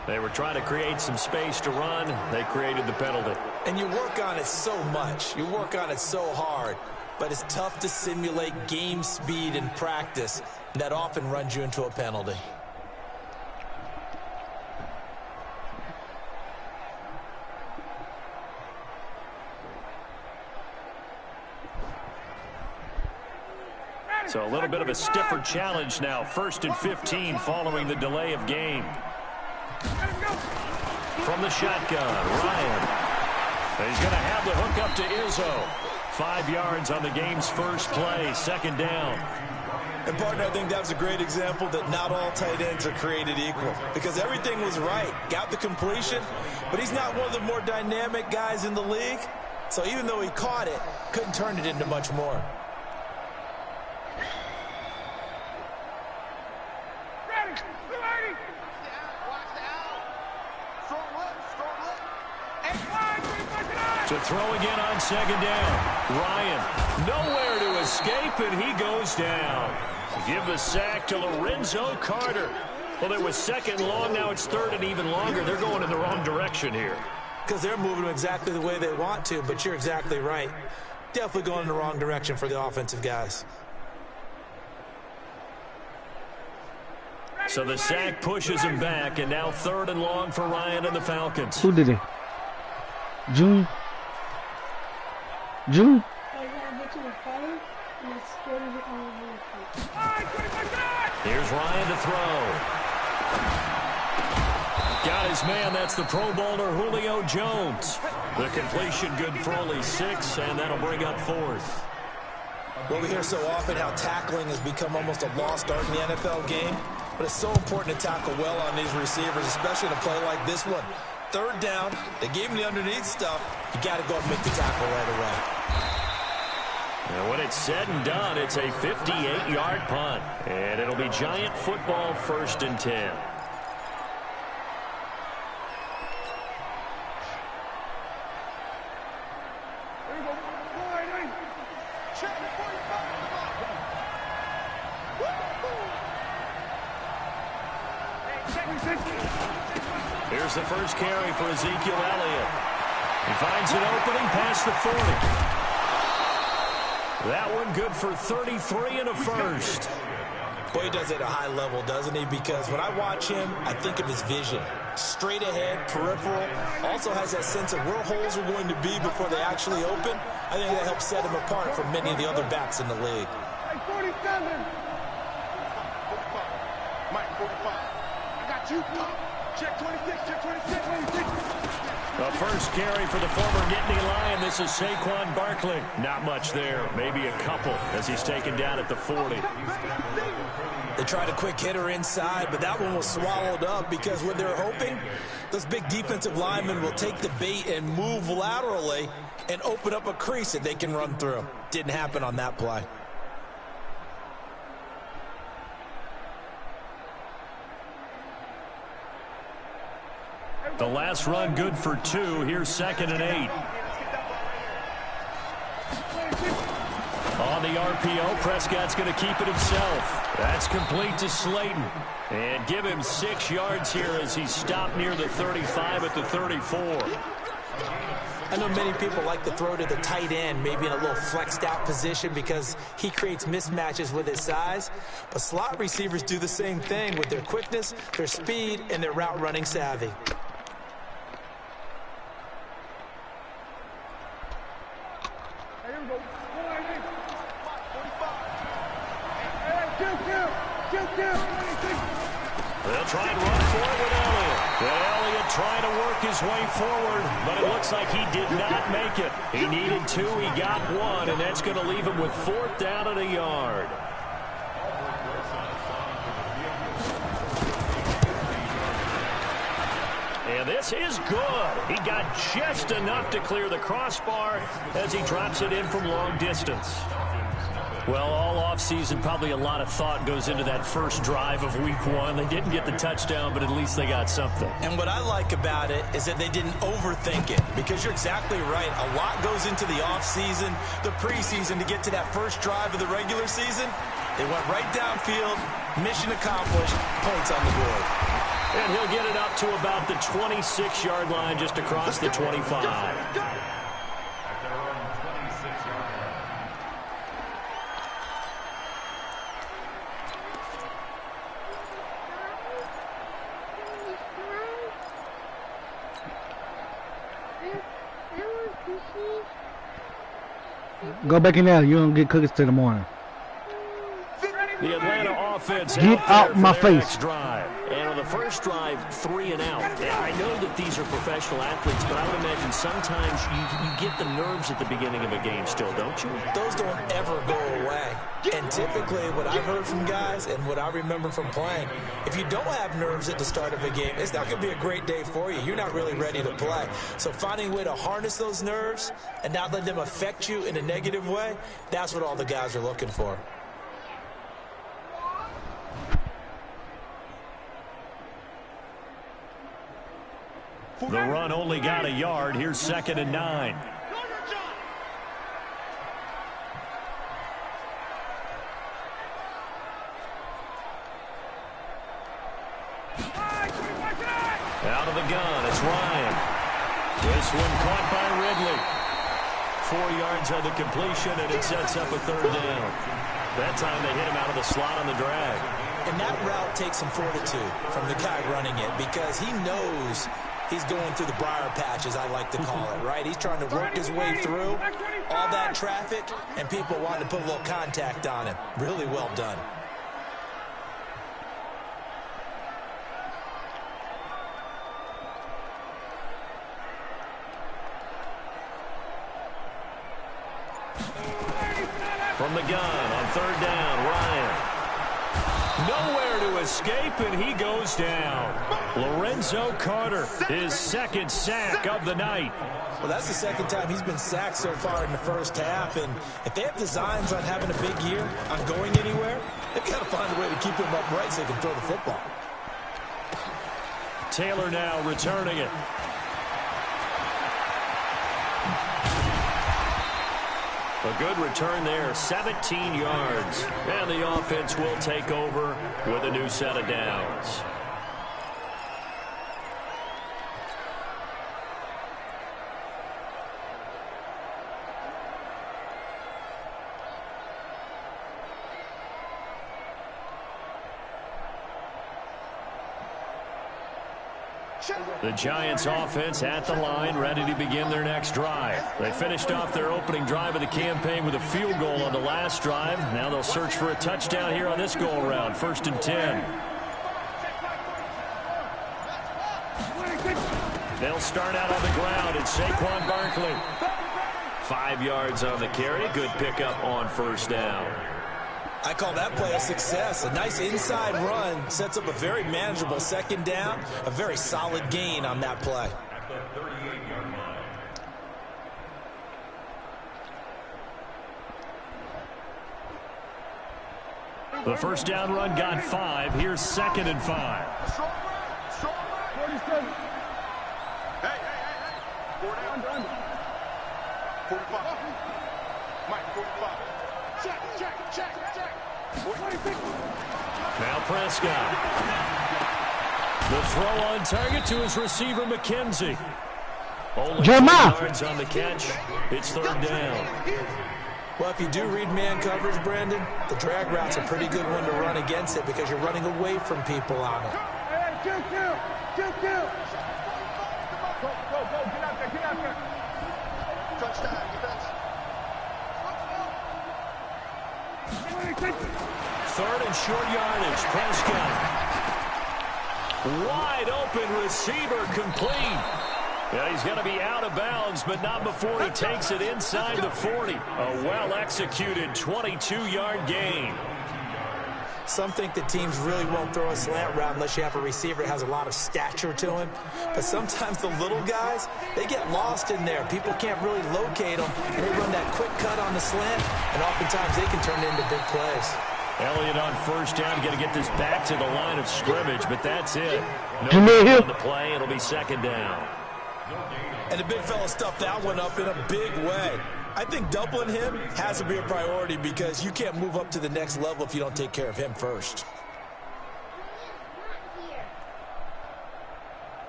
They were trying to create some space to run. They created the penalty. And you work on it so much. You work on it so hard. But it's tough to simulate game speed in practice. And that often runs you into a penalty. So a little bit of a stiffer challenge now. 1st and 15 following the delay of game. From the shotgun, Ryan. He's going to have the hook up to Izzo. 5 yards on the game's first play, 2nd down. And, partner, I think that was a great example that not all tight ends are created equal. Because everything was right. Got the completion, but he's not one of the more dynamic guys in the league. So even though he caught it, couldn't turn it into much more. To throw again on 2nd down. Ryan, nowhere to escape, and he goes down. Give the sack to Lorenzo Carter. Well, it was 2nd long, now it's 3rd and even longer. They're going in the wrong direction here. Because they're moving exactly the way they want to, but you're exactly right. Definitely going in the wrong direction for the offensive guys. So the sack pushes him back, and now 3rd and long for Ryan and the Falcons. Who did it? June? June? Here's Ryan to throw. Got his man. That's the Pro Bowler Julio Jones. The completion good for only 6, and that'll bring up 4th. Well, we hear so often how tackling has become almost a lost art in the NFL game, but it's so important to tackle well on these receivers, especially in a play like this one. 3rd down, they gave him the underneath stuff. You got to go and make the tackle right away. And when it's said and done, it's a 58-yard punt. And it'll be Giant football, 1st and 10. Here's the first carry for Ezekiel Elliott. He finds an opening past the 40. That one good for 33 and a first. Boy, he does it at a high level, doesn't he? Because when I watch him, I think of his vision. Straight ahead, peripheral. Also has that sense of where holes are going to be before they actually open. I think that helps set him apart from many of the other backs in the league. Hey, 47. Mike, 45. I got you. Check 26, check 26, 26. The first carry for the former Nittany Lion. This is Saquon Barkley. Not much there. Maybe a couple as he's taken down at the 40. They tried a quick hitter inside, but that one was swallowed up because when they're hoping, those big defensive linemen will take the bait and move laterally and open up a crease that they can run through. Didn't happen on that play. The last run good for 2. Here's 2nd and 8. On the RPO, Prescott's going to keep it himself. That's complete to Slayton. And give him 6 yards here as he's stopped near the 35 at the 34. I know many people like to throw to the tight end, maybe in a little flexed out position because he creates mismatches with his size. But slot receivers do the same thing with their quickness, their speed, and their route running savvy. They'll try and run for it with Elliott. Elliott trying to work his way forward, but it looks like he did not make it. He needed 2, he got 1, and that's going to leave him with 4th down and a yard. And this is good. He got just enough to clear the crossbar as he drops it in from long distance. Well, all offseason, probably a lot of thought goes into that first drive of week 1. They didn't get the touchdown, but at least they got something. And what I like about it is that they didn't overthink it, because you're exactly right. A lot goes into the offseason, the preseason to get to that first drive of the regular season. They went right downfield, mission accomplished, points on the board. And he'll get it up to about the 26-yard line just across the 25. Go back in there. You don't get cookies till the morning. The Atlanta offense get out my face. Drive. And on the first drive, 3 and out. I know that these are professional athletes, but I would imagine sometimes you get the nerves at the beginning of a game still, don't you? Those don't ever go away. And typically what I've heard from guys and what I remember from playing, if you don't have nerves at the start of a game, it's not going to be a great day for you. You're not really ready to play. So finding a way to harness those nerves and not let them affect you in a negative way, that's what all the guys are looking for. The run only got a yard. Here's 2nd and 9. Out of the gun, it's Ryan. This one caught by Ridley. 4 yards on the completion, and it sets up a 3rd down. That time they hit him out of the slot on the drag. And that route takes some fortitude from the guy running it because he knows he's going through the briar patch, as I like to call it, right? He's trying to work his way through all that traffic, and people wanting to put a little contact on him. Really well done. From the gun on 3rd down, Ryan. Nowhere to escape, and he goes down. Lorenzo Carter, his 2nd sack of the night. Well, that's the 2nd time he's been sacked so far in the first half, and if they have designs on having a big year, on going anywhere, they've got to find a way to keep him upright so they can throw the football. Taylor now returning it. A good return there, 17 yards. And the offense will take over with a new set of downs. The Giants offense at the line, ready to begin their next drive. They finished off their opening drive of the campaign with a field goal on the last drive. Now they'll search for a touchdown here on this go-around, 1st and 10. They'll start out on the ground. It's Saquon Barkley. 5 yards on the carry. Good pickup on 1st down. I call that play a success. A nice inside run sets up a very manageable 2nd down. A very solid gain on that play. The 1st down run got 5. Here's 2nd and 5. Hey. 4 down. 45. Mike, 45. Check. Now Prescott. The throw on target to his receiver, McKenzie. Only 4 yards on the catch. It's 3rd down. Well, if you do read man coverage, Brandon, the drag route's a pretty good one to run against it because you're running away from people on it. Hey, 2-2. Go, get out there. Touchdown, defense. 3rd and short yardage. Prescott. Wide open receiver, complete. Yeah, he's going to be out of bounds, but not before he takes it inside the 40. A well-executed 22-yard gain. Some think that teams really won't throw a slant route unless you have a receiver that has a lot of stature to him. But sometimes the little guys, they get lost in there. People can't really locate them, and they run that quick cut on the slant, and oftentimes they can turn into big plays. Elliott on 1st down, going to get this back to the line of scrimmage, but that's it. No on the play, it'll be 2nd down. And the big fella stuffed that one up in a big way. I think doubling him has to be a priority because you can't move up to the next level if you don't take care of him first.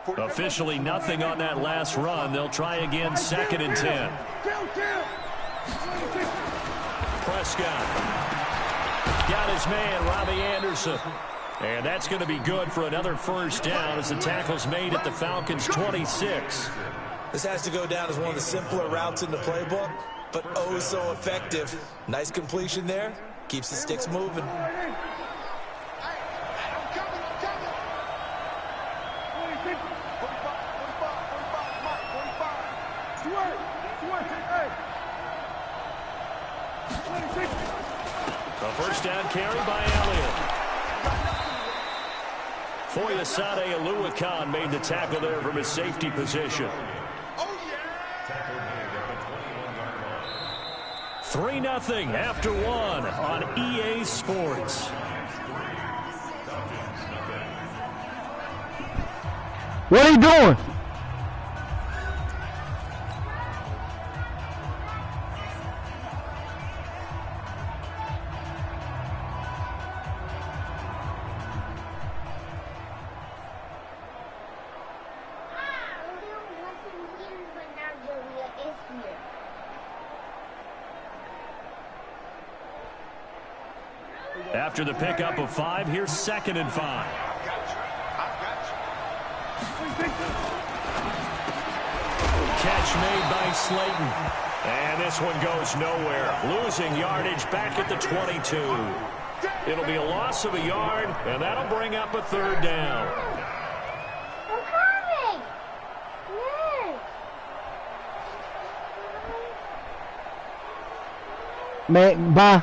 Officially nothing on that last run. They'll try again, 2nd and 10. Prescott got his man, Robbie Anderson. And that's going to be good for another first down as the tackle's made at the Falcons' 26. This has to go down as one of the simpler routes in the playbook, but oh so effective. Nice completion there. Keeps the sticks moving. A first down carry by Elliott. Foyesade Oluwakan made the tackle there from his safety position. 3-0 after 1 on EA Sports. What are you doing? After the pickup of 5, here's 2nd and 5. Catch made by Slayton. And this one goes nowhere. Losing yardage back at the 22. It'll be a loss of a yard, and that'll bring up a 3rd down. I'm coming. Yes. Man, bye.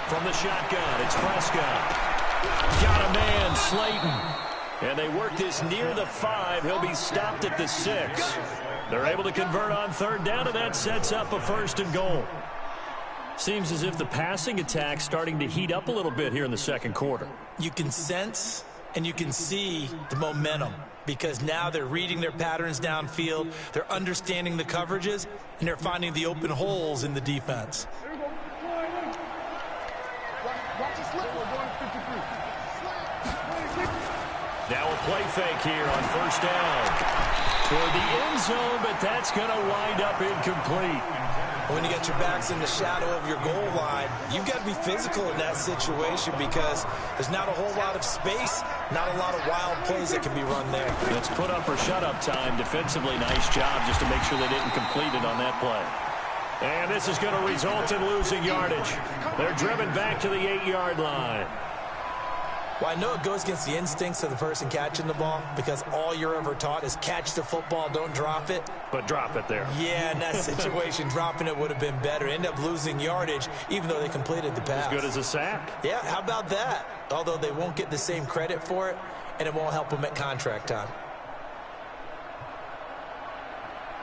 From the shotgun, it's Prescott. Got a man, Slayton. And they work this near the 5. He'll be stopped at the 6. They're able to convert on 3rd down, and that sets up a 1st and goal. Seems as if the passing attack's starting to heat up a little bit here in the 2nd quarter. You can sense and you can see the momentum because now they're reading their patterns downfield, they're understanding the coverages, and they're finding the open holes in the defense. Now a play fake here on 1st down. Toward the end zone, but that's going to wind up incomplete. When you get your backs in the shadow of your goal line, you've got to be physical in that situation because there's not a whole lot of space, not a lot of wild plays that can be run there. It's put up or shut up time. Defensively, nice job just to make sure they didn't complete it on that play. And this is going to result in losing yardage. They're driven back to the 8-yard line. Well, I know it goes against the instincts of the person catching the ball because all you're ever taught is catch the football, don't drop it. But drop it there. Yeah, in that situation, dropping it would have been better. End up losing yardage, even though they completed the pass. As good as a sack. Yeah, how about that? Although they won't get the same credit for it, and it won't help them at contract time.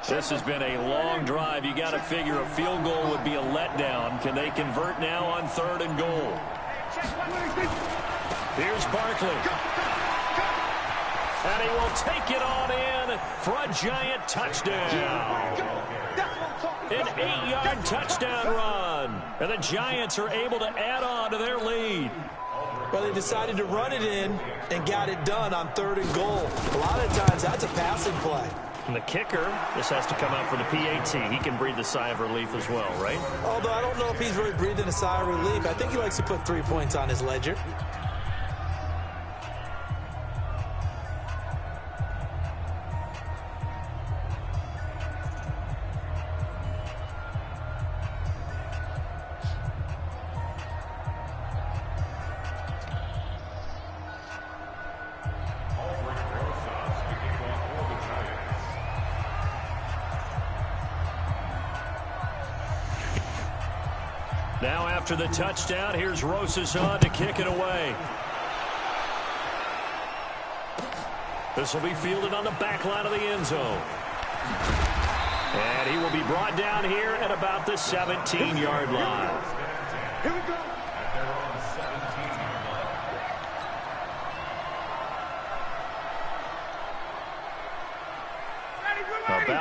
This has been a long drive. You got to figure a field goal would be a letdown. Can they convert now on 3rd and goal? Here's Barkley. And he will take it on in for a giant touchdown. An 8-yard touchdown run. And the Giants are able to add on to their lead. Well, they decided to run it in and got it done on 3rd and goal. A lot of times, that's a passing play. And the kicker, this has to come out for the PAT. He can breathe a sigh of relief as well, right? Although I don't know if he's really breathing a sigh of relief. I think he likes to put 3 points on his ledger. Now after the touchdown, here's Rosas on to kick it away. This will be fielded on the back line of the end zone. And he will be brought down here at about the 17-yard line. Here we go.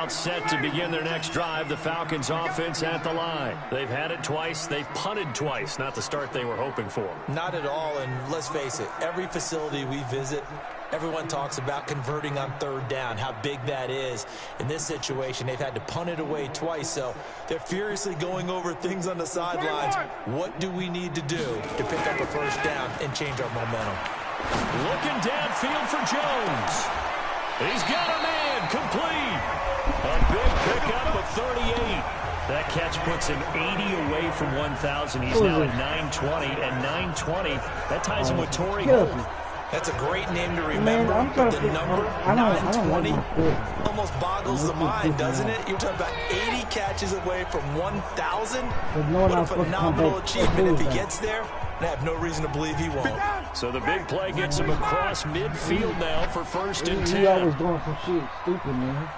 about set to begin their next drive. The Falcons offense at the line. They've had it twice. They've punted twice. Not the start they were hoping for. Not at all, and let's face it, every facility we visit, everyone talks about converting on third down, how big that is. In this situation, they've had to punt it away twice, so they're furiously going over things on the sidelines. What do we need to do to pick up a first down and change our momentum? Looking downfield for Jones. He's got a man complete. A big pickup of 38. That catch puts him 80 away from 1,000. He's now at 920, and 920, that ties him with Torrey Holt. That's a great name to remember, but the number 920 almost boggles the mind, doesn't it? You're talking about 80 catches away from 1,000. What a phenomenal achievement if he gets there. I have no reason to believe he won't. So the big play gets him across midfield now for first and 10. He always doing some shit stupid, man.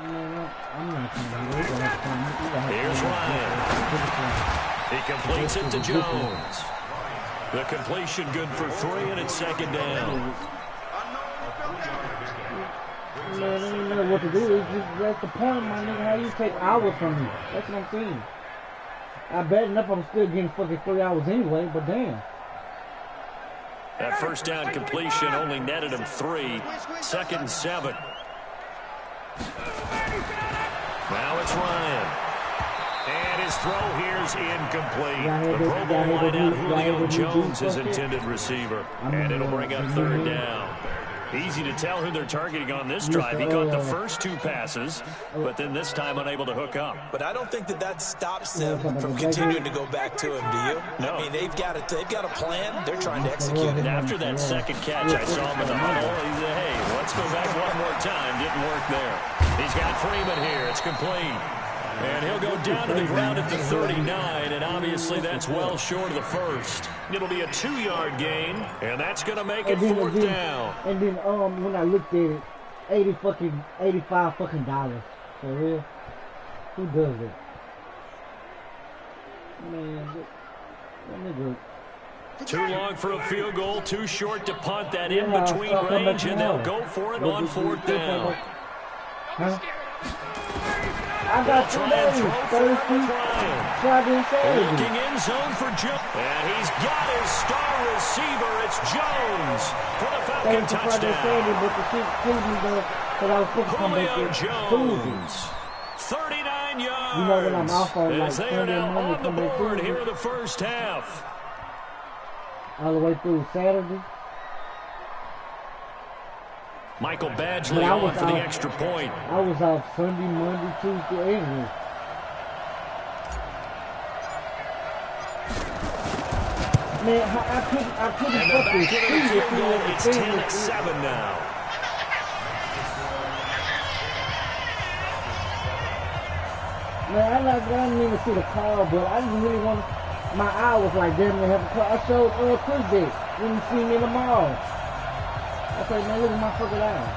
I'm not Here's Ryan. He completes it to Jones. The completion good for 3, and it's second down. Man, I don't know what to do. It's just, that's the point, my nigga. How you take hours from me? That's what I'm saying. I bet enough I'm still getting fucking 3 hours anyway, but damn. That first down completion only netted him 3. Second and 7. Now it's Ryan. And his throw here is incomplete. The Pro Bowl wideout Julio Jones, his intended receiver. And it'll bring up third down. Easy to tell who they're targeting on this drive. He caught the first 2 passes, but then this time unable to hook up. But I don't think that stops them from continuing to go back to him, do you? No. I mean, they've got a plan. They're trying to execute it. And after that second catch, I saw him in the huddle. He said, hey, let's go back one more time. Didn't work there. He's got Freeman here. It's complete. And he'll go down to the ground at the 39, and obviously that's well short of the first. It'll be a 2-yard gain, and that's going to make it fourth down. And then when I looked at it, $85 fucking dollars. For real? Who does it? Man, that nigga. Too long for a field goal, too short to punt. That in-between range, and they'll go for it on fourth down. Huh? I got 2 days. Looking in zone for Jones. And he's got his star receiver. It's Jones for the Falcon touchdown. Julio Jones, 39 yards. You know when I'm off on like as they are now on the board here in the first half. All the way through Saturday. Michael Badgley on for the extra point. I was off Sunday, Monday, Tuesday, Wednesday. Man, I couldn't fucking see it. It's 10-7 now. Man, I didn't even see the call, but I didn't really want to. My eye was like, damn, they have a call. I showed Chris that when you see me in the mall. I said, man, look at my fucking eye.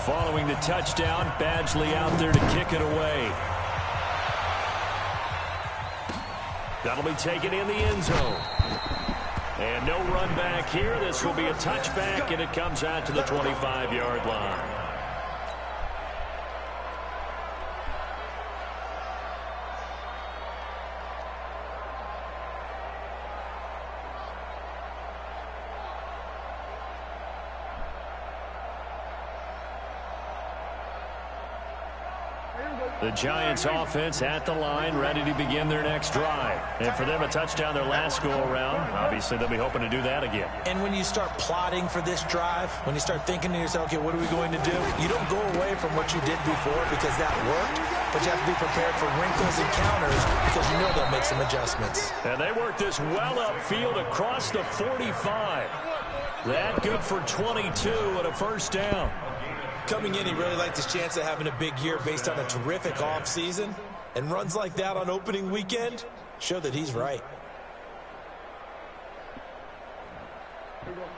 Following the touchdown, Badgley out there to kick it away. That'll be taken in the end zone. And no run back here. This will be a touchback, and it comes out to the 25-yard line. The Giants offense at the line, ready to begin their next drive. And for them, a touchdown their last go-around. Obviously, they'll be hoping to do that again. And when you start plotting for this drive, when you start thinking to yourself, okay, what are we going to do? You don't go away from what you did before because that worked, but you have to be prepared for wrinkles and counters because you know they'll make some adjustments. And they work this well upfield across the 45. That good for 22 and a first down. Coming in, he really liked his chance of having a big year based on a terrific offseason. And runs like that on opening weekend show that he's right.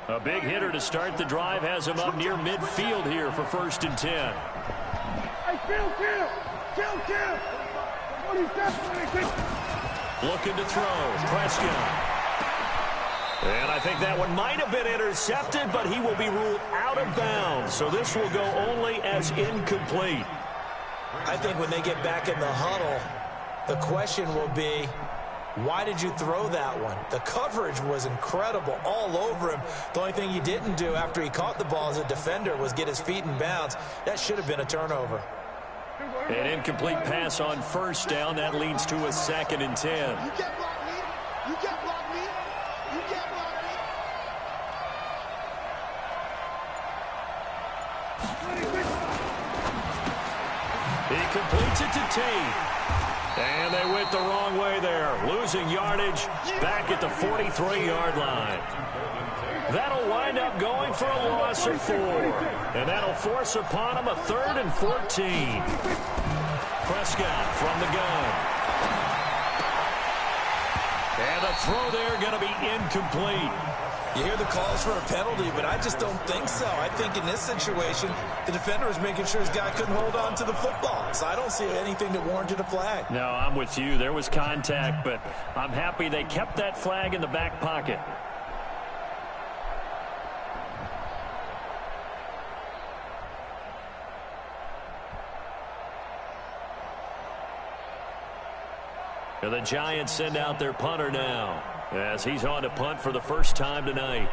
A big hitter to start the drive has him up near midfield here for first and 10. Hey, kill! 27, 26. Looking to throw. Prescott. And I think that one might have been intercepted, but he will be ruled out of bounds. So this will go only as incomplete. I think when they get back in the huddle, the question will be, why did you throw that one? The coverage was incredible all over him. The only thing he didn't do after he caught the ball as a defender was get his feet in bounds. That should have been a turnover. An incomplete pass on first down. That leads to a 2nd and 10. You can't block me. You can't block me. You can't block me. He completes it to Tate. And they went the wrong way there. Losing yardage back at the 43-yard line. That'll wind up going for a loss of 4. And that'll force upon him a 3rd and 14. Prescott from the gun. And the throw there going to be incomplete. You hear the calls for a penalty, but I just don't think so. I think in this situation, the defender was making sure his guy couldn't hold on to the football. So I don't see anything that warranted a flag. No, I'm with you. There was contact, but I'm happy they kept that flag in the back pocket. And the Giants send out their punter now, as he's on to punt for the first time tonight.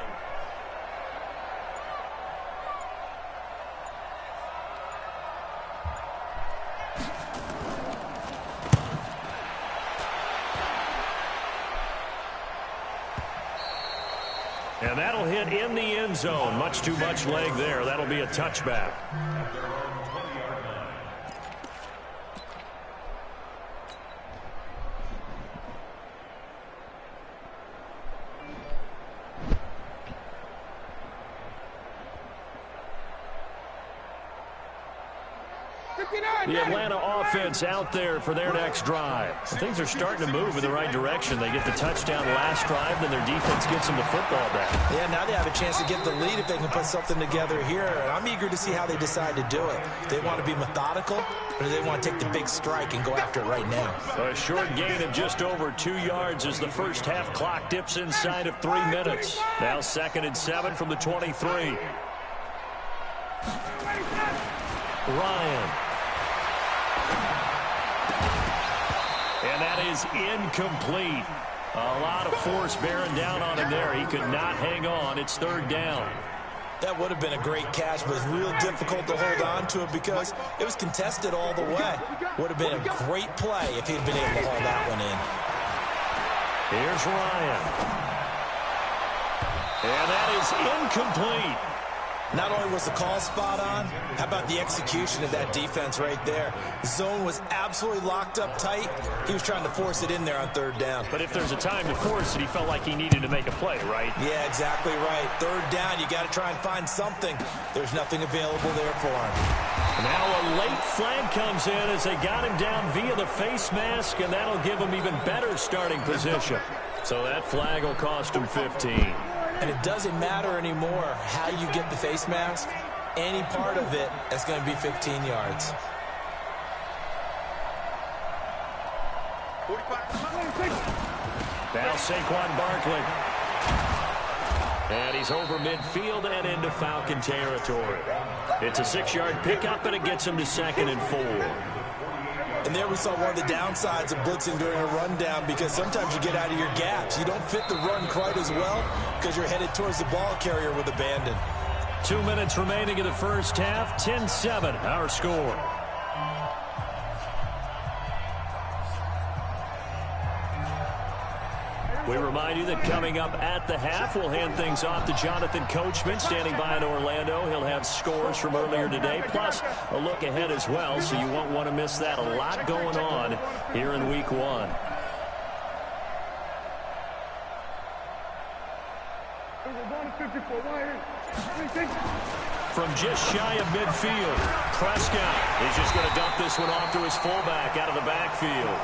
And that'll hit in the end zone. Much too much leg there. That'll be a touchback. The Atlanta offense out there for their next drive. Things are starting to move in the right direction. They get the touchdown last drive, then their defense gets them the football back. Yeah, now they have a chance to get the lead if they can put something together here. And I'm eager to see how they decide to do it. They want to be methodical, or do they want to take the big strike and go after it right now? A short gain of just over 2 yards as the first half clock dips inside of 3 minutes. Now 2nd and 7 from the 23. Ryan. And that is incomplete. A lot of force bearing down on him there. He could not hang on. It's 3rd down. That would have been a great catch, but it's real difficult to hold on to it because it was contested all the way. Would have been a great play if he'd been able to haul that one in. Here's Ryan. And that is incomplete. Not only was the call spot on, how about the execution of that defense right there? The zone was absolutely locked up tight. He was trying to force it in there on 3rd down. But if there's a time to force it, he felt like he needed to make a play, right? Yeah, exactly right. 3rd down, you got to try and find something. There's nothing available there for him. Now a late flag comes in as they got him down via the face mask, and that'll give him even better starting position. So that flag will cost him 15. And it doesn't matter anymore how you get the face mask. Any part of it is going to be 15 yards. 45. Now Saquon Barkley. And he's over midfield and into Falcon territory. It's a 6-yard pickup, and it gets him to 2nd and 4. And there we saw one of the downsides of blitzing during a rundown, because sometimes you get out of your gaps. You don't fit the run quite as well because you're headed towards the ball carrier with abandon. 2 minutes remaining in the first half. 10-7, our score. We remind you that coming up at the half, we'll hand things off to Jonathan Coachman, standing by in Orlando. He'll have scores from earlier today, plus a look ahead as well, so you won't want to miss that. A lot going on here in Week 1. From just shy of midfield, Prescott is just going to dump this one off to his fullback out of the backfield.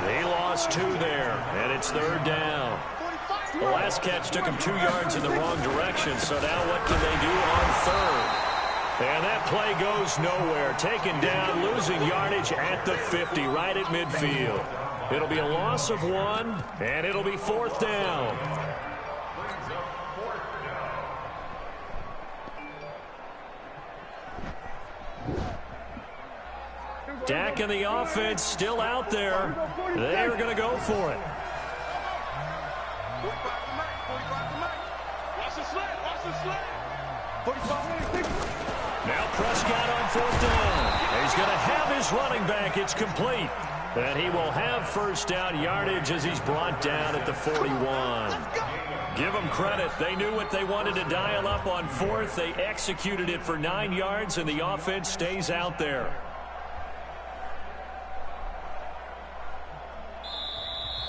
They lost 2 there, and it's 3rd down. The last catch took him 2 yards in the wrong direction, so now what can they do on 3rd? And that play goes nowhere. Taken down, losing yardage at the 50, right at midfield. It'll be a loss of 1, and it'll be 4th down. Dak and the offense still out there. They're going to go for it. 45 to Mike. 45 to Mike. Watch the sled. Watch the sled. 45. Now Prescott on 4th down. He's going to have his running back. It's complete. And he will have first down yardage as he's brought down at the 41. Give them credit. They knew what they wanted to dial up on 4th. They executed it for 9 yards, and the offense stays out there.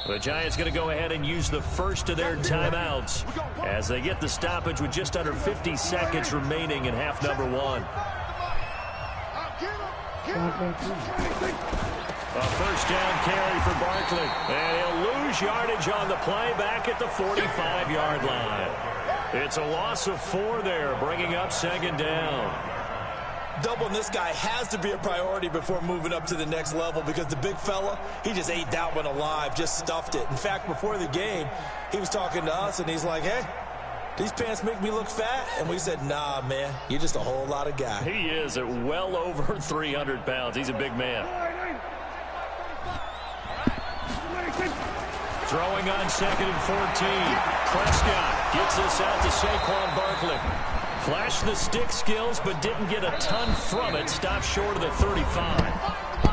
The Giants going to go ahead and use the first of their timeouts as they get the stoppage with just under 50 seconds remaining in half number 1. A first down carry for Barkley. And he'll lose yardage on the play back at the 45-yard line. It's a loss of 4 there, bringing up 2nd down. Doubling this guy has to be a priority before moving up to the next level because the big fella, he just ate that one alive, just stuffed it. In fact, before the game, he was talking to us, and he's like, hey, these pants make me look fat? And we said, nah, man, you're just a whole lot of guy. He is at well over 300 pounds. He's a big man. Throwing on 2nd and 14. Prescott gets this out to Saquon Barkley. Flashed the stick skills, but didn't get a ton from it. Stopped short of the 35.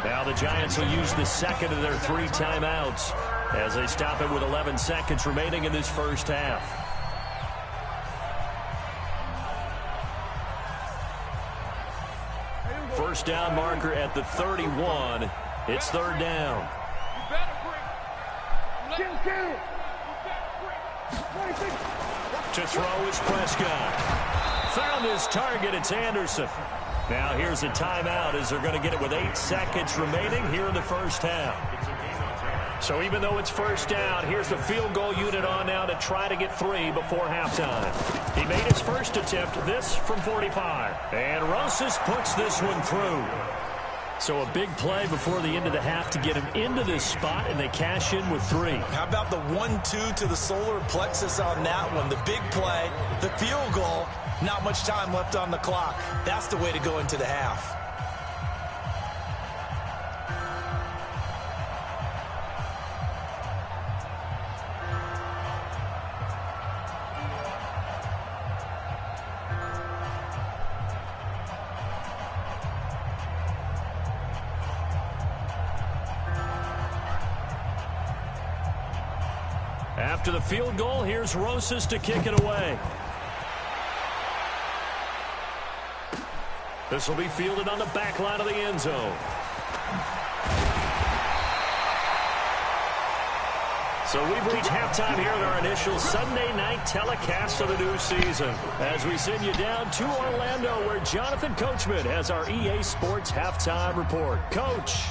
Now the Giants will use the second of their 3 timeouts as they stop it with 11 seconds remaining in this first half. First down marker at the 31. It's 3rd down. To throw is Prescott. Found his target. It's Anderson. Now here's a timeout as they're going to get it with 8 seconds remaining here in the first half. So even though it's first down, here's the field goal unit on now to try to get 3 before halftime. He made his first attempt, this from 45. And Rosas puts this one through. So a big play before the end of the half to get him into this spot, and they cash in with 3. How about the 1-2 to the solar plexus on that one? The big play, the field goal, not much time left on the clock. That's the way to go into the half. After the field goal, here's Rosas to kick it away. This will be fielded on the back line of the end zone. So we've reached halftime here in our initial Sunday night telecast of the new season. As we send you down to Orlando, where Jonathan Coachman has our EA Sports halftime report. Coach.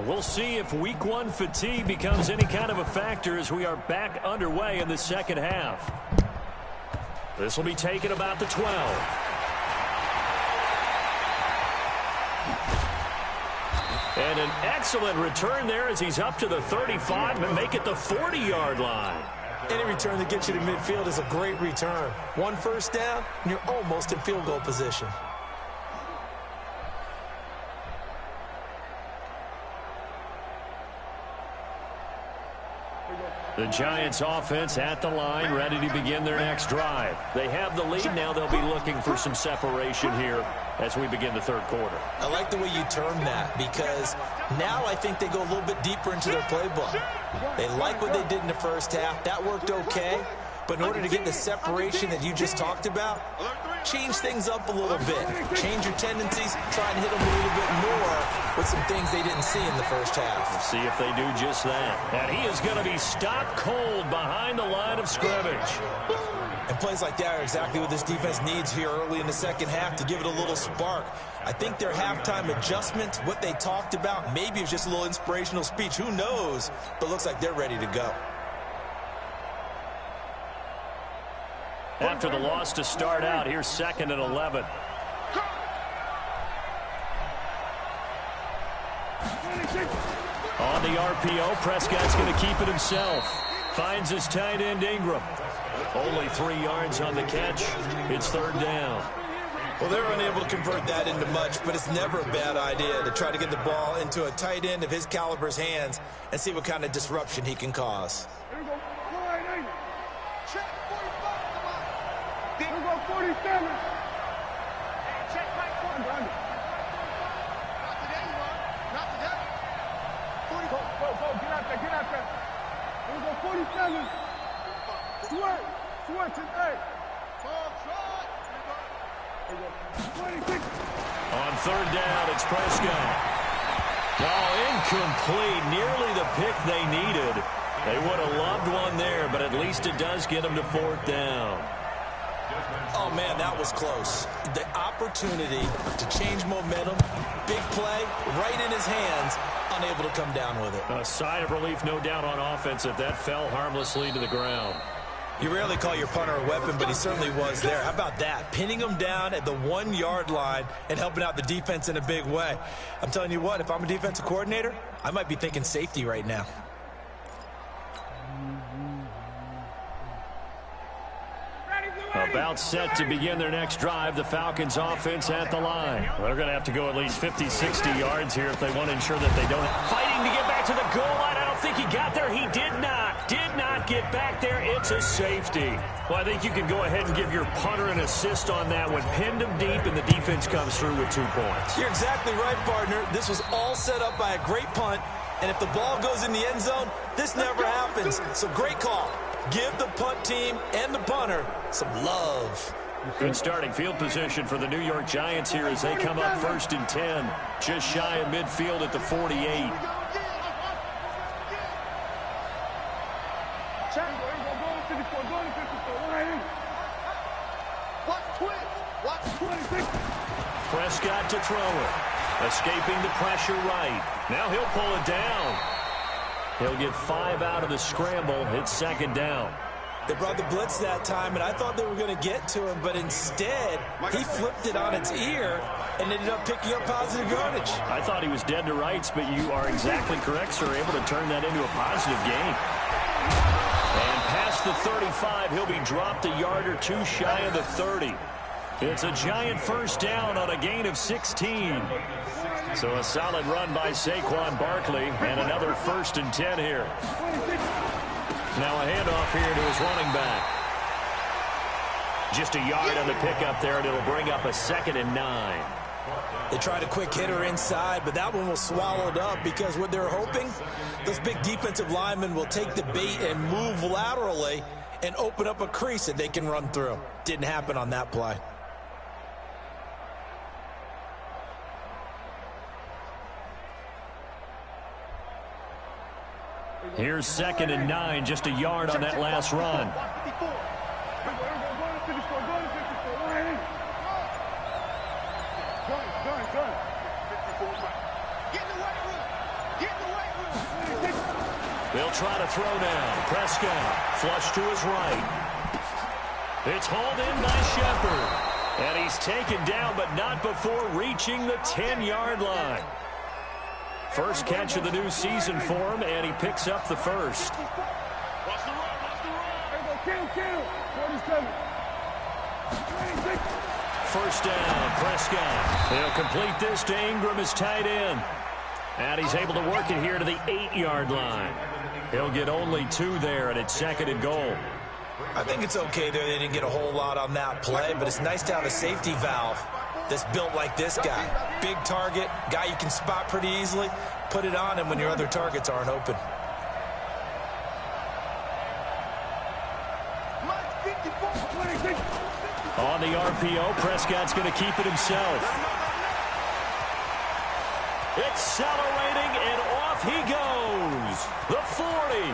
We'll see if week 1 fatigue becomes any kind of a factor as we are back underway in the second half. This will be taken about the 12. And an excellent return there as he's up to the 35 and make it the 40-yard line. Any return that gets you to midfield is a great return. 1 first down, and you're almost in field goal position. The Giants offense at the line, ready to begin their next drive. They have the lead. Now they'll be looking for some separation here as we begin the third quarter. I like the way you term that, because now I think they go a little bit deeper into their playbook. They like what they did in the first half. That worked okay. But in order to get the separation that you just talked about, change things up a little bit. Change your tendencies, try and hit them a little bit more with some things they didn't see in the first half. We'll see if they do just that. And he is going to be stopped cold behind the line of scrimmage. And plays like that are exactly what this defense needs here early in the second half to give it a little spark. I think their halftime adjustment, what they talked about, maybe it was just a little inspirational speech. Who knows? But it looks like they're ready to go. After the loss to start out, here's 2nd and 11. On the RPO, Prescott's going to keep it himself. Finds his tight end, Ingram. Only 3 yards on the catch. It's 3rd down. Well, they're unable to convert that into much, but it's never a bad idea to try to get the ball into a tight end of his caliber's hands and see what kind of disruption he can cause. Here we go, 47. Check right corner. Not today, you are. Not today. 40. Go. Get out there. Here we go, 47. Switch it, hey. Here we go. 26. On 3rd down, it's Prescott. Oh, incomplete. Nearly the pick they needed. They would have loved one there, but at least it does get them to 4th down. Oh, man, that was close. The opportunity to change momentum, big play, right in his hands, unable to come down with it. A sigh of relief, no doubt, on offense if that fell harmlessly to the ground. You rarely call your punter a weapon, but he certainly was there. How about that? Pinning him down at the 1-yard line and helping out the defense in a big way. I'm telling you what, if I'm a defensive coordinator, I might be thinking safety right now. About set to begin their next drive, the Falcons offense at the line. They're going to have to go at least 50, 60 yards here if they want to ensure that they don't. Fighting to get back to the goal line. I don't think he got there. He did not get back there. It's a safety. Well, I think you can go ahead and give your punter an assist on that one. Pinned him deep, and the defense comes through with 2 points. You're exactly right, partner. This was all set up by a great punt, and if the ball goes in the end zone, this never happens. So great call. Give the punt team and the punter some love. Good starting field position for the New York Giants here as they come up 1st and 10. Just shy of midfield at the 48. Prescott to throw it. Escaping the pressure right. Now he'll pull it down. He'll get 5 out of the scramble. It's 2nd down. They brought the blitz that time, and I thought they were going to get to him, but instead, he flipped it on its ear and ended up picking up positive yardage. I thought he was dead to rights, but you are exactly correct, sir. Able to turn that into a positive gain. And past the 35, he'll be dropped a yard or 2 shy of the 30. It's a Giant 1st down on a gain of 16. So a solid run by Saquon Barkley, and another 1st and 10 here. Now a handoff here to his running back. Just a yard on the pickup there, and it'll bring up a 2nd and 9. They tried a quick hitter inside, but that one was swallowed up because what they're hoping, those big defensive linemen will take the bait and move laterally and open up a crease that they can run through. Didn't happen on that play. Here's 2nd and 9, just a yard on that last run. They'll try to throw now. Prescott, flush to his right. It's hauled in by Shepard. And he's taken down, but not before reaching the 10-yard line. First catch of the new season for him, and he picks up the 1st. First down, Prescott. He'll complete this to Ingram, his tight end. And he's able to work it here to the 8-yard line. He'll get only 2 there, and it's 2nd and goal. I think it's okay there. They didn't get a whole lot on that play, but it's nice to have a safety valve that's built like this guy. Big target, guy you can spot pretty easily. Put it on him when your other targets aren't open. On the RPO, Prescott's going to keep it himself. Accelerating, and off he goes. The 40.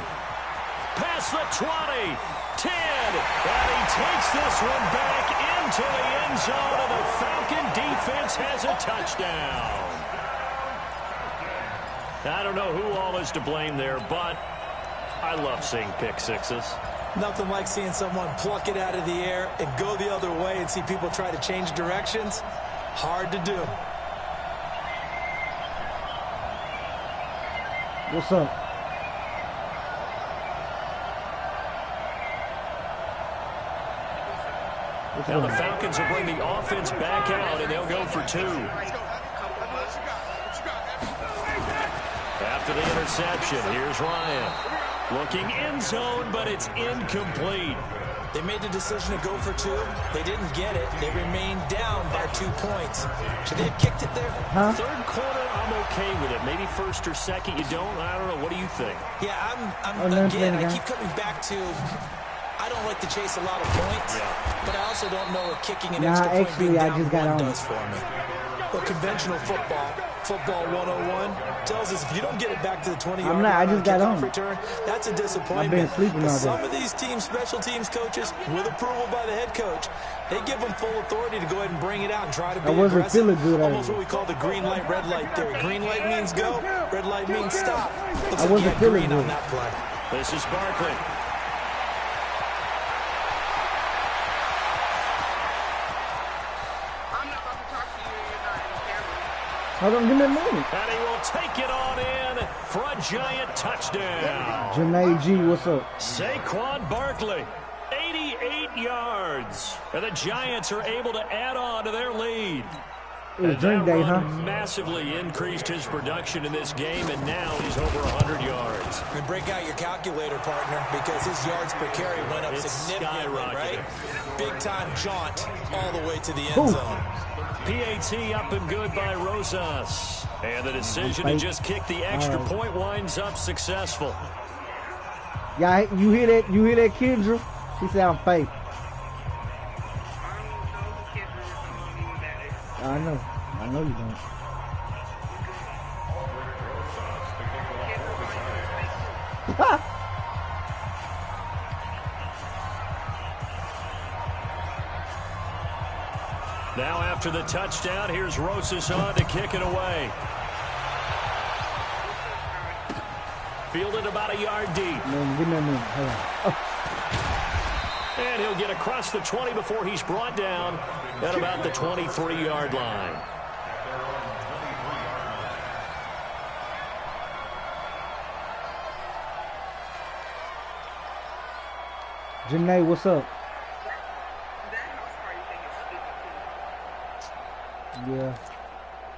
Past the 20. 10. And he takes this one back into the end zone, and the Falcon defense has a touchdown. I don't know who all is to blame there, but I love seeing pick sixes. Nothing like seeing someone pluck it out of the air and go the other way and see people try to change directions. Hard to do. What's up? Now the Falcons will bring the offense back out, and they'll go for 2. After the interception, here's Ryan. Looking end zone, but it's incomplete. They made the decision to go for 2. They didn't get it. They remained down by 2 points. Should they have kicked it there? Huh? 3rd quarter, I'm okay with it. Maybe 1st or 2nd, you don't. I don't know. What do you think? Yeah, again, I keep coming back to, I don't like to chase a lot of points, but I also don't know what kicking an extra point being down one does for me. But conventional football 101, tells us if you don't get it back to the 20-yard line, I just got on return, that's a disappointment. I've been sleeping all day. Some of these teams, special teams coaches, with approval by the head coach, they give them full authority to go ahead and bring it out and try to be aggressive. Feeling good. Almost what we call the green light, red light theory. Green light means go, red light means stop. Looks I wasn't feeling good on that play. This is Barkley. Hold on, give me a moment. And he will take it on in for a giant touchdown. Janae G, what's up? Saquon Barkley, 88 yards. And the Giants are able to add on to their lead. It was drink day, huh? Massively increased his production in this game, and now he's over 100 yards. And break out your calculator, partner, because his yards per carry went up significantly, right? Big-time jaunt all the way to the end zone. PAT up and good by Rosas. And the decision to just kick the extra point winds up successful. Yeah, you hear that? You hear that, Kendra? She said I'm fake. I know you don't. Now after the touchdown, here's Rosas on to kick it away. Fielded about a yard deep. Give me a minute. Hold on. Oh. And he'll get across the 20 before he's brought down at about the 23-yard line. Janae, what's up? Yeah.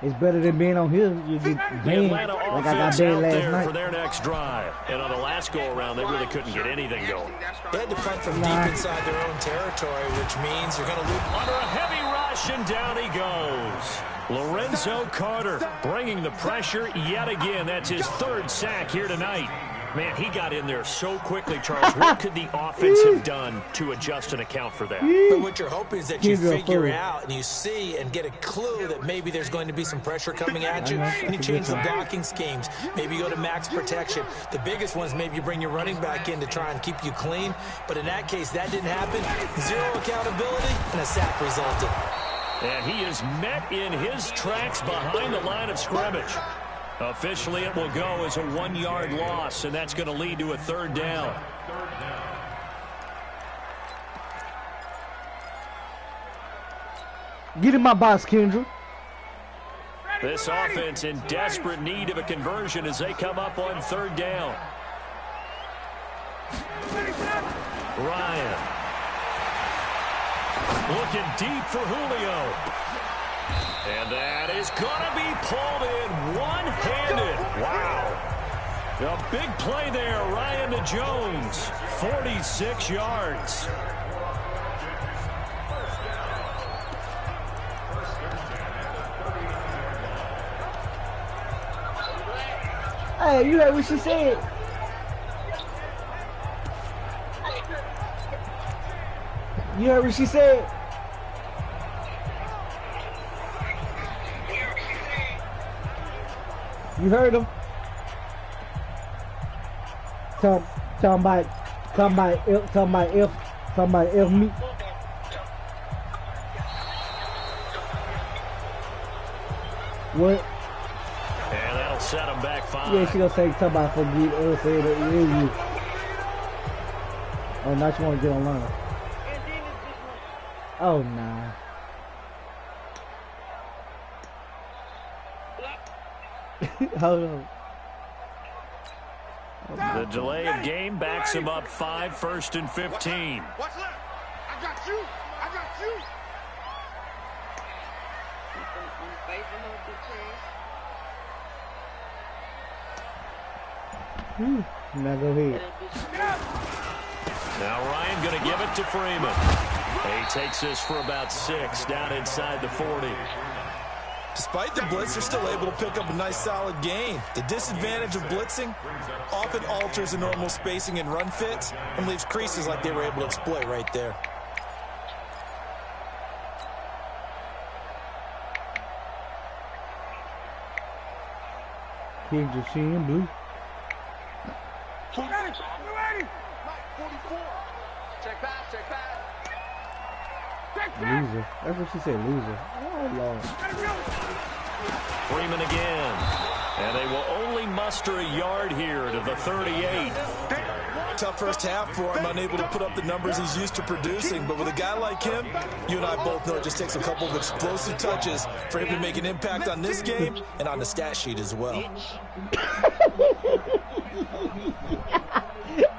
It's better than being on here. You get banned like I got banned last night. For their next drive. And on the last go-around, they really couldn't get anything going. They had to punt from deep inside their own territory, which means you're going to lose. Under a heavy rush, and down he goes. Lorenzo Carter bringing the pressure yet again. That's his 3rd sack here tonight. Man, he got in there so quickly, Charles. What could the offense have done to adjust and account for that? But what you're hoping is that you figure out and you see and get a clue that maybe there's going to be some pressure coming at you, and you change the blocking schemes. Maybe you go to max protection. The biggest one is maybe you bring your running back in to try and keep you clean. But in that case, that didn't happen. 0 accountability, and a sack resulted. And he is met in his tracks behind the line of scrimmage. Officially, it will go as a 1-yard loss, and that's going to lead to a 3rd down. Get in my box, Kendra. This offense in desperate need of a conversion as they come up on 3rd down. Ryan. Looking deep for Julio. And that is going to be pulled in one-handed. Wow. A big play there, Ryan to Jones, 46 yards. Hey, you heard what she said? You heard what she said? You heard him? Somebody else me. What? And that'll set him back 5. Yeah, she gonna say somebody forget or say that it is you. Oh, now she wanna get online. Oh, nah. Hold on. The delay of game backs him up 5, 1st and 15. Watch left. I got you. I got you. Now go ahead. Now Ryan going to give it to Freeman. He takes this for about 6 down inside the 40. Despite the blitz, they're still able to pick up a nice solid gain. The disadvantage of blitzing often alters the normal spacing and run fits and leaves creases like they were able to exploit right there. Here's your chin, blue. Ready. 44. Check pass. Loser. That's what she said, loser. Oh, Lord. Freeman again. And they will only muster a yard here to the 38. Tough first half for him, unable to put up the numbers he's used to producing. But with a guy like him, you and I both know it just takes a couple of explosive touches for him to make an impact on this game and on the stat sheet as well.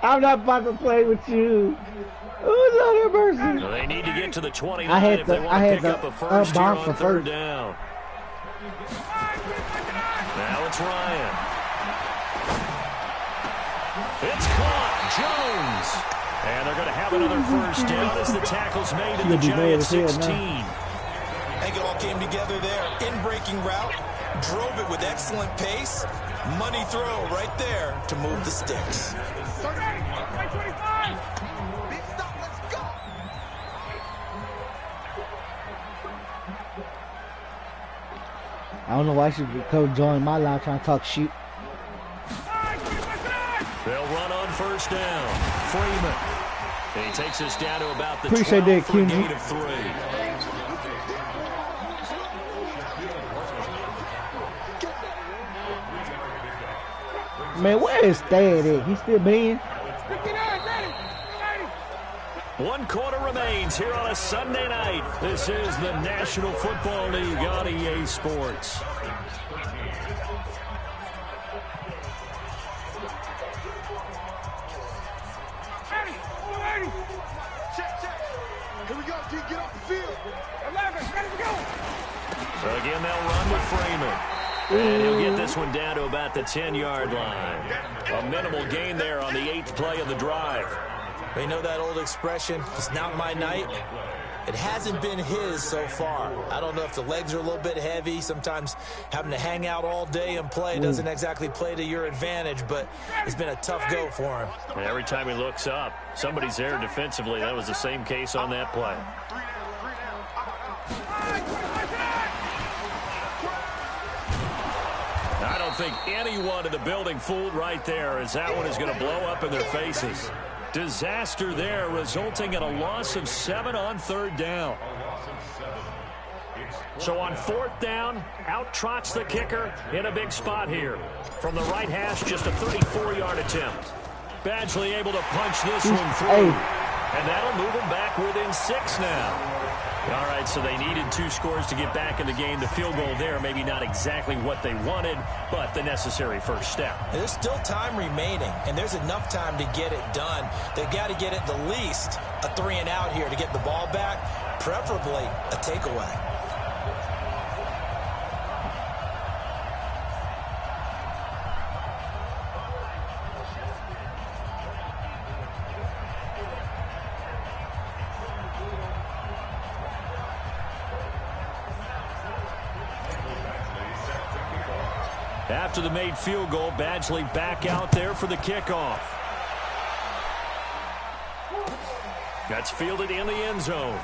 I'm not about to play with you. Who's the other person? Well, they need to get to the 29 if they want to pick up a first here on 3rd down. Now it's Ryan. It's caught. Jones. And they're going to have another first down as the tackle's made at the Giants 16. I think it all came together there. In-breaking route. Drove it with excellent pace. Money throw right there to move the sticks. 25. I don't know why she could join my live trying to talk shit. They'll run on first down. Freeman. And he takes us down to about the Appreciate 12 that, for a Kenji. gain of 3. Man, where is Thad at? He still being? 1 quarter remains here on a Sunday night. This is the National Football League on EA Sports. Here we go, G. Get off the field. 11, ready to go. So again, they'll run with Freeman. And he'll get this one down to about the 10-yard line. A minimal gain there on the 8th play of the drive. You know that old expression, it's not my night? It hasn't been his so far. I don't know if the legs are a little bit heavy. Sometimes having to hang out all day and play doesn't exactly play to your advantage, but it's been a tough go for him. And every time he looks up, somebody's there defensively. That was the same case on that play. I don't think anyone in the building fooled right there, as that one is going to blow up in their faces. Disaster there, resulting in a loss of 7 on 3rd down. So on 4th down, out trots the kicker in a big spot here. From the right hash, just a 34-yard attempt. Badgley able to punch this one through. And that'll move them back within 6 now. All right, so they needed 2 scores to get back in the game. The field goal there, maybe not exactly what they wanted, but the necessary first step. There's still time remaining, and there's enough time to get it done. They've got to get at the least a 3-and-out here to get the ball back, preferably a takeaway. After the made field goal, Badgley back out there for the kickoff. That's fielded in the end zone.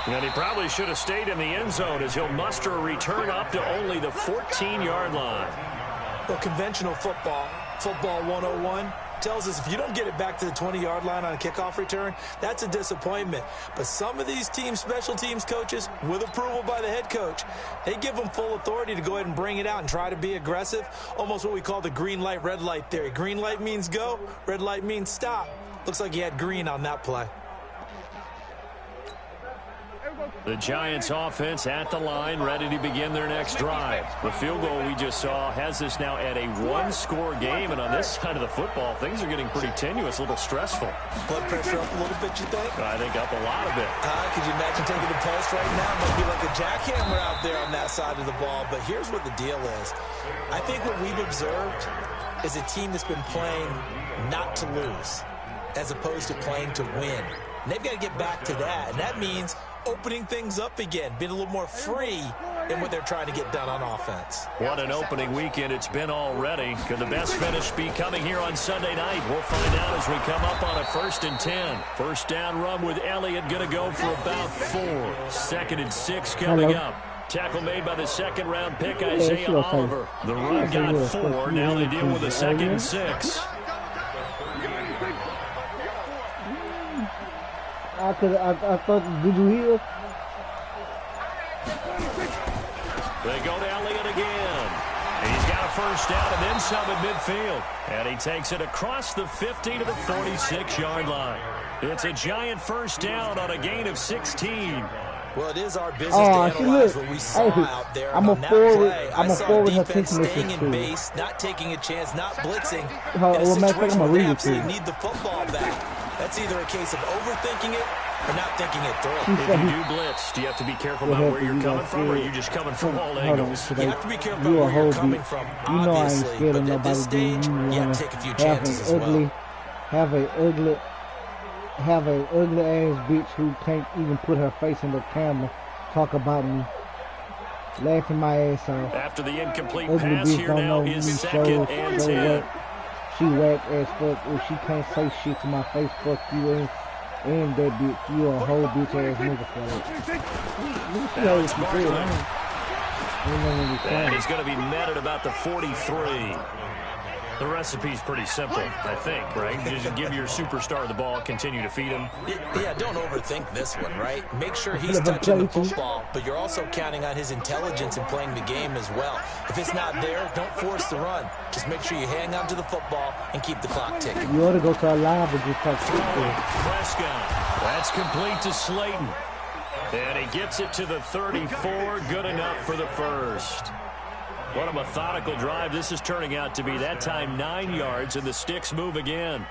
And he probably should have stayed in the end zone as he'll muster a return up to only the 14-yard line. Well, conventional football 101, tells us if you don't get it back to the 20-yard line on a kickoff return, that's a disappointment. But some of these special teams coaches, with approval by the head coach, they give them full authority to go ahead and bring it out and try to be aggressive, almost what we call the green light, red light theory. Green light means go, red light means stop. Looks like he had green on that play. The Giants offense at the line, ready to begin their next drive. The field goal we just saw has us now at a one-score game, and on this side of the football, things are getting pretty tenuous, a little stressful. Blood pressure up a little bit, you think? I think up a lot of it. Could you imagine taking the pulse right now? It might be like a jackhammer out there on that side of the ball, but here's what the deal is. I think what we've observed is a team that's been playing not to lose as opposed to playing to win. And they've got to get back to that, and that means opening things up again, being a little more free in what they're trying to get done on offense. What an opening weekend it's been already. Could the best finish be coming here on Sunday night? We'll find out as we come up on a 1st and 10. First down run with Elliott going to go for about 4. 2nd and 6 coming up. Tackle made by the second-round pick, Isaiah Oliver. The run got 4. Now they deal with a 2nd and 6. I thought, did you hear? They go to Elliott again. He's got a first down and then some at midfield. And he takes it across the 50 to the 46-yard line. It's a Giant first down on a gain of 16. Well, it is our business to analyze what we saw out there. I'm a forward. I'm a forward. Defense staying in base, not taking a chance, not blitzing. In a situation where they absolutely need the football back. That's either a case of overthinking it or not thinking it through. If you do blitz, do you have to be careful about where you're coming from, or are you just coming from all angles? You have to be careful about where you're coming from, obviously. But at this stage, you have to take a few chances as well. Have a ugly ass bitch who can't even put her face in the camera talk about me, laughing my ass off. After the incomplete ugly pass, bitch here don't now know is me, 2nd and 10. She whack as fuck. If she can't say shit to my face, fuck you and that bitch. You a whole bitch ass nigga for that. Now it's Barkley. And he's going to be met at about the 43. The recipe's pretty simple, I think, right? Just give your superstar the ball, continue to feed him. Yeah, don't overthink this one, right? Make sure he's touching the football, but you're also counting on his intelligence in playing the game as well. If it's not there, don't force the run. Just make sure you hang on to the football and keep the clock ticking. You ought to go to a live and just talk to Prescott. That's complete to Slayton. And he gets it to the 34. Good enough for the first. What a methodical drive this is turning out to be. That time 9 yards, and the sticks move again.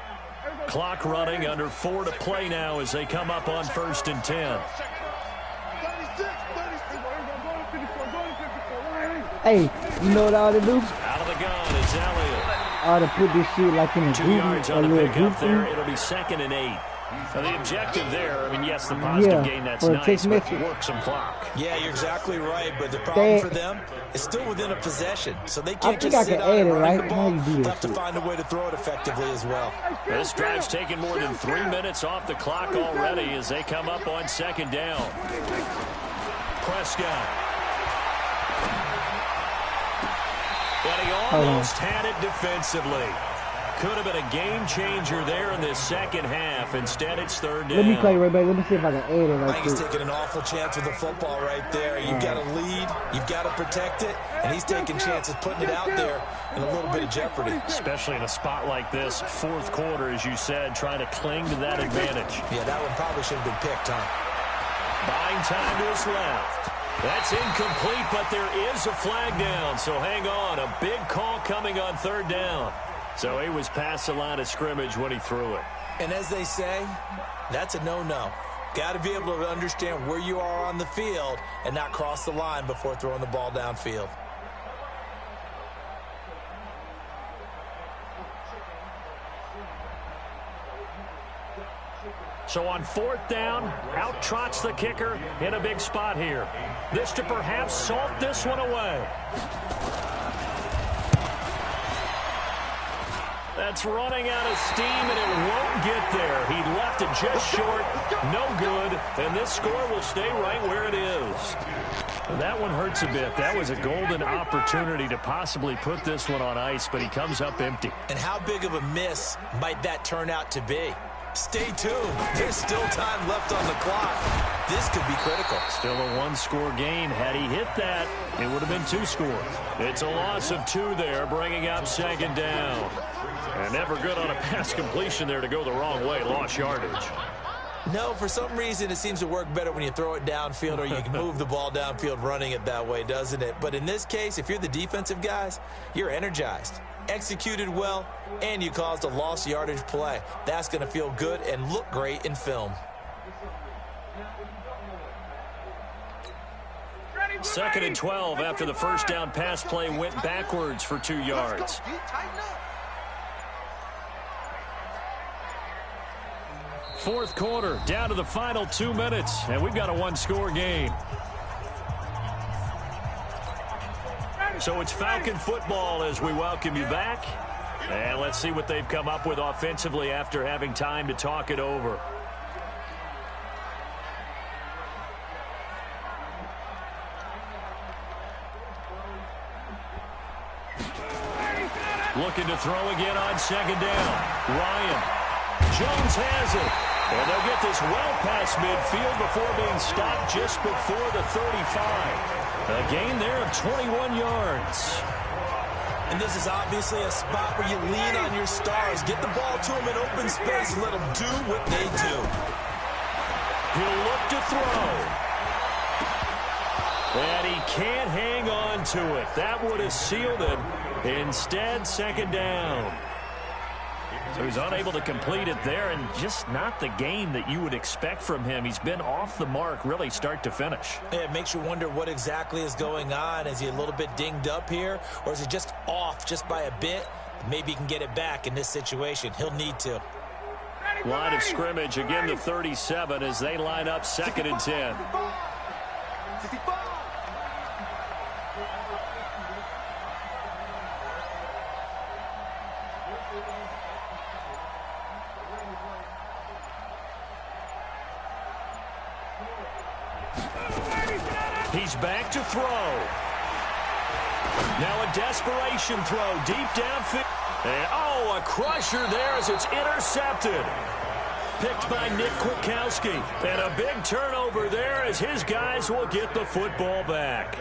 Clock running, under 4 to play now as they come up on 1st and 10. Hey, you know what I ought to do? Out of the gun, it's Elliott. I ought to put this shit like in a 2 group, yards a on the little pickup group. there. It'll be 2nd and 8. Now the objective there, I mean, yes, the positive gain, that's nice, but work some clock. Yeah, you're exactly right, but the problem for them is still within a possession, so they can't just sit out and run the ball. They'll have to find a way to throw it effectively as well. This drive's taken more than 3 minutes off the clock already as they come up on 2nd down. Prescott. But he almost had it defensively. Could have been a game changer there in this second half. Instead, it's 3rd down. Let me play right back. Let me see if I can add it I right think he's taking an awful chance with the football right there. You've got to lead, you've got to protect it, and he's taking chances putting it out there in a little bit of jeopardy. Especially in a spot like this, 4th quarter, as you said, trying to cling to that advantage. Yeah, that one probably should have been picked, huh? Buying time to his left. That's incomplete, but there is a flag down, so hang on. A big call coming on 3rd down. So he was past the line of scrimmage when he threw it. And as they say, that's a no-no. Got to be able to understand where you are on the field and not cross the line before throwing the ball downfield. So on 4th down, out trots the kicker in a big spot here. This to perhaps salt this one away. That's running out of steam, and it won't get there. He left it just short. No good. And this score will stay right where it is. That one hurts a bit. That was a golden opportunity to possibly put this one on ice, but he comes up empty. And how big of a miss might that turn out to be? Stay tuned. There's still time left on the clock. This could be critical. Still a one-score game. Had he hit that, it would have been 2 scores. It's a loss of 2 there, bringing up 2nd down. And never good on a pass completion there to go the wrong way. Lost yardage. No, for some reason, it seems to work better when you throw it downfield or you can move the ball downfield running it that way, doesn't it? But in this case, if you're the defensive guys, you're energized, executed well, and you caused a lost yardage play. That's going to feel good and look great in film. 2nd and 12 after the first down pass play went backwards for 2 yards. Fourth quarter, down to the final 2 minutes, and we've got a one-score game. So it's Falcon football as we welcome you back. And let's see what they've come up with offensively after having time to talk it over. Looking to throw again on 2nd down. Ryan. Jones has it. And they'll get this well past midfield before being stopped just before the 35. A gain there of 21 yards. And this is obviously a spot where you lean on your stars. Get the ball to them in open space and let them do what they do. He'll look to throw. And he can't hang on to it. That would have sealed it. Instead, 2nd down. So he's unable to complete it there, and just not the game that you would expect from him. He's been off the mark really start to finish. Yeah, it makes you wonder what exactly is going on. Is he a little bit dinged up here, or is he just off just by a bit? Maybe he can get it back in this situation. He'll need to. Line of scrimmage, again the 37 as they line up 2nd and 10. He's back to throw. Now a desperation throw deep downfield. And, oh, a crusher there as it's intercepted. Picked by Nick Kwiatkowski. And a big turnover there as his guys will get the football back.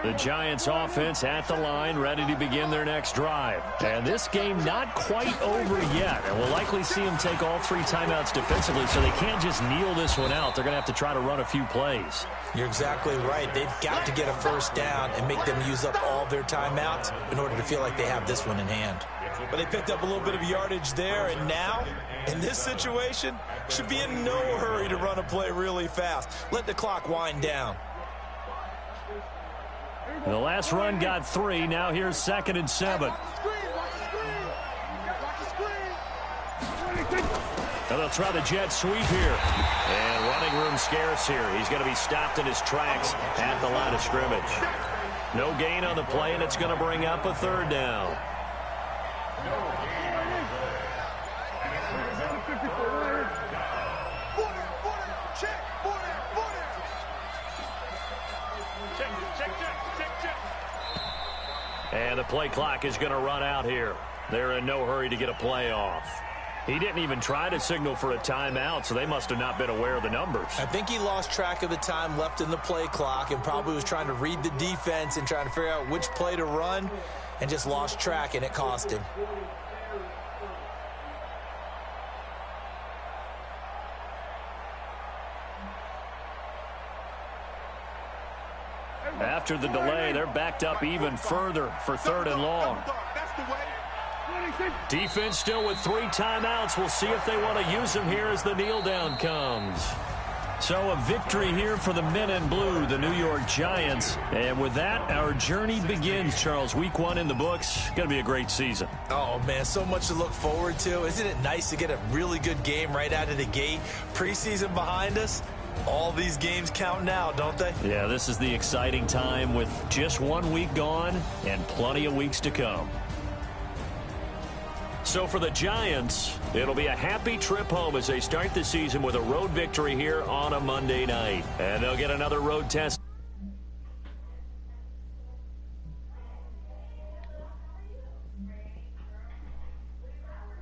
The Giants offense at the line, ready to begin their next drive. And this game not quite over yet. And we'll likely see them take all 3 timeouts defensively, so they can't just kneel this one out. They're going to have to try to run a few plays. You're exactly right. They've got to get a first down and make them use up all their timeouts in order to feel like they have this one in hand. But they picked up a little bit of yardage there, and now, in this situation, should be in no hurry to run a play really fast. Let the clock wind down. The last run got 3. Now here's 2nd and 7. And they'll try the jet sweep here. And running room scarce here. He's going to be stopped in his tracks at the line of scrimmage. No gain on the play, and it's going to bring up a 3rd down. And the play clock is going to run out here. They're in no hurry to get a play off. He didn't even try to signal for a timeout, so they must have not been aware of the numbers. I think he lost track of the time left in the play clock and probably was trying to read the defense and trying to figure out which play to run and just lost track, and it cost him. After the delay, they're backed up even further for 3rd and long. Defense still with 3 timeouts. We'll see if they want to use them here as the kneel down comes. So a victory here for the men in blue, the New York Giants. And with that, our journey begins, Charles. Week 1 in the books. Going to be a great season. Oh, man, so much to look forward to. Isn't it nice to get a really good game right out of the gate? Preseason behind us. All these games count now, don't they? Yeah, this is the exciting time with just 1 week gone and plenty of weeks to come. So for the Giants, it'll be a happy trip home as they start the season with a road victory here on a Monday night. And they'll get another road test